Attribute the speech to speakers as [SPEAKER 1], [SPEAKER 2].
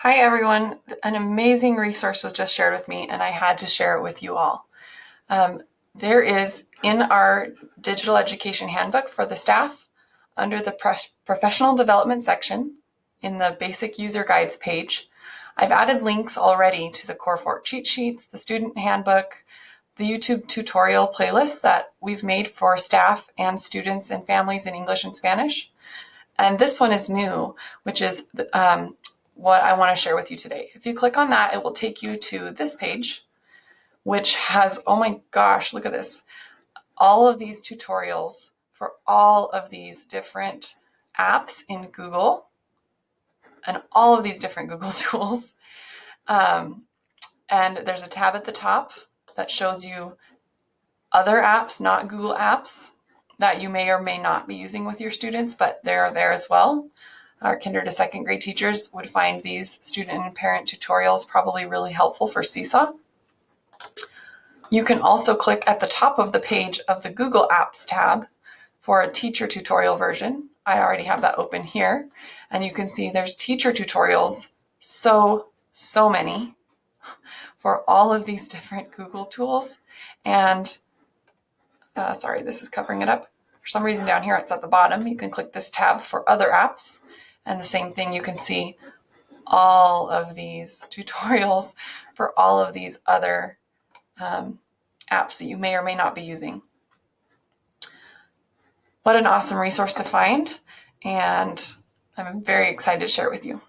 [SPEAKER 1] Hi everyone. An amazing resource was just shared with me and I had to share it with you all. Um, there is in our digital education handbook for the staff under the professional development section in the basic user guides page. I've added links already to the Core 4 cheat sheets, the student handbook, the YouTube tutorial playlist that we've made for staff and students and families in English and Spanish. And this one is new, which is what I want to share with you today. If you click on that, it will take you to this page, which has, oh my gosh, look at this. All of these tutorials for all of these different apps in Google and all of these different Google tools. And there's a tab at the top that shows you other apps, not Google apps, that you may or may not be using with your students, but they're there as well. Our kinder to second grade teachers would find these student and parent tutorials probably really helpful for Seesaw. You can also click at the top of the page of the Google Apps tab for a teacher tutorial version. I already have that open here. And you can see there's teacher tutorials, so many for all of these different Google tools. And sorry, this is covering it up. For some reason down here it's at the bottom. You can click this tab for other apps. And the same thing, you can see all of these tutorials for all of these other apps that you may or may not be using. What an awesome resource to find, and I'm very excited to share it with you.